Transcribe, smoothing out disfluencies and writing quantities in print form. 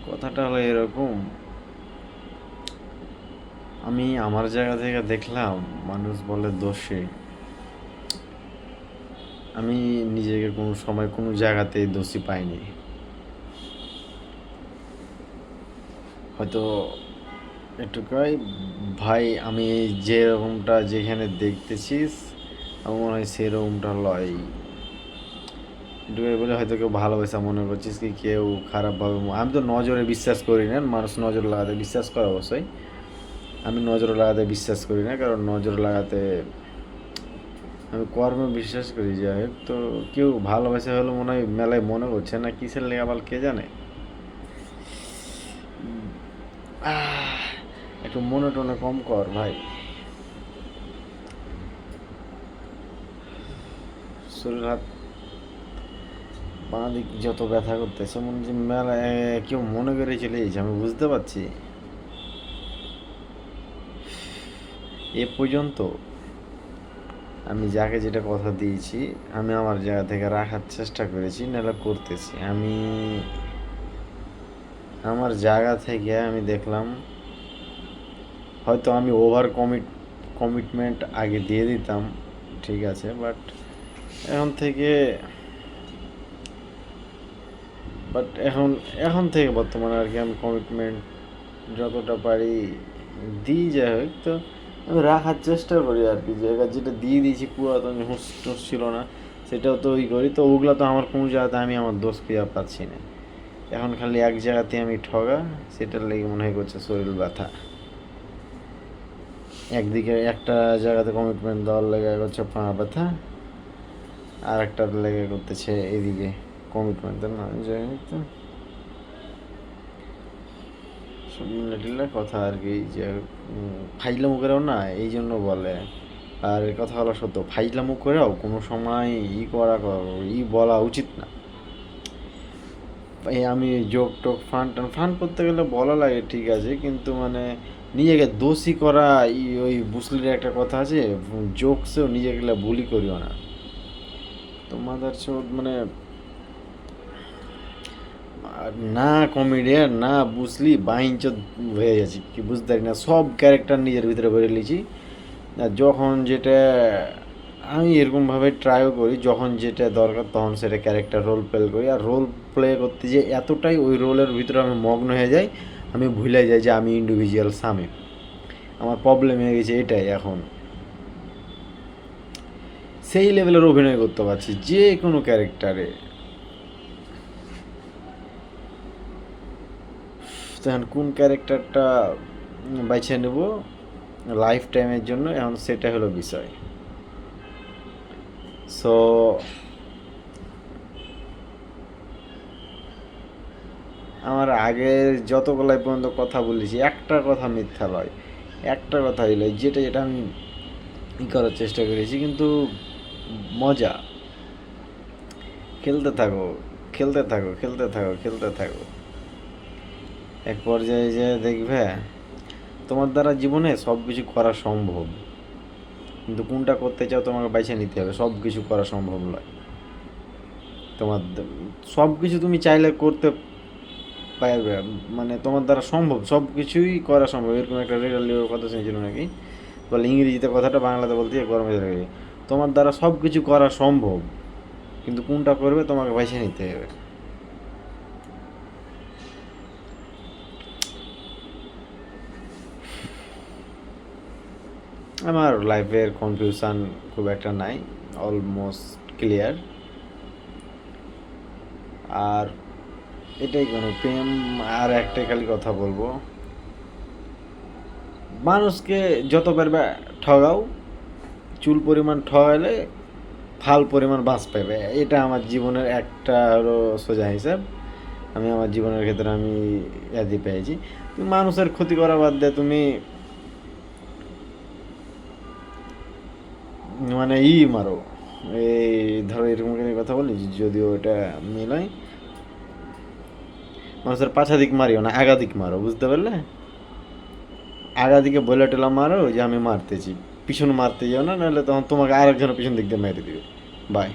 কথাটা হলো এরকম, আমি আমার জায়গা থেকে দেখলাম মানুষ বলে দোষী। আমি নিজেকে কোনো সময় কোনো জায়গাতেই দোষী পাইনি। হয়তো এটুকুই ভাই, আমি যেরকমটা যেখানে দেখতেছিস আমার মনে হয় সেরকমটা লয়। এটুকুই বলে হয়তো কেউ ভালোবাসা মনে করছিস কি কেউ খারাপভাবে, আমি তো নজরে বিশ্বাস করি না, মানুষ নজর লাগাতে বিশ্বাস করে অবশ্যই, আমি নজর লাগাতে বিশ্বাস করি না, কারণ নজর লাগাতে আমি কর্মে বিশ্বাস করি। যাই হোক, তো কেউ ভালোবাসা হলো মনে হয় মেলায় মনে করছে না কিসের লেগে আবার কে জানে। একটু মনে টনে কম কর ভাই। শরীর হাত বাঁ দিক যত ব্যথা করতেছে মনে হচ্ছে মেলায় কেউ মনে করে চলে যাচ্ছে, আমি বুঝতে পারছি। এ পর্যন্ত আমি যাকে যেটা কথা দিয়েছি আমি আমার জায়গা থেকে রাখার চেষ্টা করেছি, নাহলে করতেছি। আমি আমার জায়গা থেকে আমি দেখলাম হয়তো আমি ওভার কমিটমেন্ট আগে দিয়ে দিতাম, ঠিক আছে, বাট এখন থেকে এখন এখন থেকে বর্তমানে আর কি আমি কমিটমেন্ট যতটা পারি দিই। যাই হোক, তো আমি রাখার চেষ্টা করি আর কি, জায়গা যেটা দিয়ে দিয়েছি পুরাতন হুঁশ টুস ছিল না সেটাও তো করি। তো ওগুলো তো আমার কোনো জায়গাতে আমি আমার দোষ পেয়ে পাচ্ছি না। এখন খালি এক জায়গাতে আমি ঠগা, সেটার লেগে মনে হয় করছে শরীর ব্যথা। একদিকে একটা জায়গাতে কমিটমেন্ট দেওয়ার লেগে করছে পা ব্যথা, আর একটা লেগে করতেছে এদিকে কমিটমেন্ট না। যাই হোক, তো সব মিলে কথা আর কি, যে ফাইলামো করেও না এই জন্য বলে। আর এ কথা হলো সত্য, ফাইলামো করেও কোনো সময় বলা উচিত না। এই আমি জোক টোক ফান করতে গেলে বলা লাগে, ঠিক আছে, কিন্তু মানে নিজেকে দোষী করা, ওই বুসলির একটা কথা আছে, জোকসেও নিজেকে বুলি করিও না। তো মাদার চোদ মানে না কমেডিয়ান না বুঝলি বাইঞ্চ হয়ে গেছি কি বুঝতে পারি না, সব ক্যারেক্টার নিজের ভিতরে ভরে নিয়েছি। আর যখন যেটা আমি এরকমভাবে ট্রাইও করি, যখন যেটা দরকার তখন সেটা ক্যারেক্টার রোল প্লে করি। আর রোল প্লে করতে যে এতটাই ওই রোলের ভিতরে আমি মগ্ন হয়ে যাই, আমি ভুলে যাই যে আমি ইন্ডিভিজুয়াল সামি। আমার প্রবলেম হয়ে গেছে এটাই, এখন সেই লেভেলের অভিনয় করতে পারছি যে কোনো ক্যারেক্টারে। তখন কোন ক্যারেক্টারটা বেছে নেব লাইফ টাইমের জন্য, এখন সেটা হলো বিষয়। সো আমার আগের যতগুলাই পর্যন্ত কথা বলেছি একটা কথা মিথ্যা লয়, একটা কথাই লয়, যেটা যেটা আমি করার চেষ্টা করেছি। কিন্তু মজা, খেলতে থাকো খেলতে থাকো খেলতে থাকো খেলতে থাকো, এক পর্যায়ে যে দেখবে তোমার দ্বারা জীবনে সব কিছু করা সম্ভব, কিন্তু কোনটা করতে চাও তোমাকে বেছে নিতে হবে। সব কিছু করা সম্ভব নয়, তোমার সব কিছু তুমি চাইলে করতে পারবে, মানে তোমার দ্বারা সম্ভব, সব কিছুই করা সম্ভব, এরকম একটা রেডিও কথা শুনেছিল নাকি, বলে ইংরেজিতে কথাটা বাংলাতে বলতে গরমে লাগে। তোমার দ্বারা সব কিছু করা সম্ভব, কিন্তু কোনটা করবে তোমাকে বেছে নিতে হবে। আমার লাইফের কনফিউশন খুব একটা নাই, অলমোস্ট ক্লিয়ার। আর এটাই কোনো প্রেম, আর একটাই খালি কথা বলবো, মানুষকে যত পারবে ঠগাও, চুল পরিমাণ ঠগাইলে ফাল পরিমাণ বাঁচ পাবে। এটা আমার জীবনের একটা হলো সোজা হিসাব, আমি আমার জীবনের ক্ষেত্রে আমি ইয়াদি পেয়েছি। তুমি মানুষের ক্ষতি করা বাদ দিয়ে তুমি মানে মারো, এই ধরো এরকম করে কথা বলি, যদিও এটা মিলাই, মানুষের পাছা দিক মারিও না, একাধিক মারো, বুঝতে পারলে? একাধিকে বলে টেলা মারো যে আমি মারতেছি, পিছনে মারতে যাও না, নাহলে তখন তোমাকে আরেকজনের পিছন দিক দিয়ে মেরে দিবে। বাই।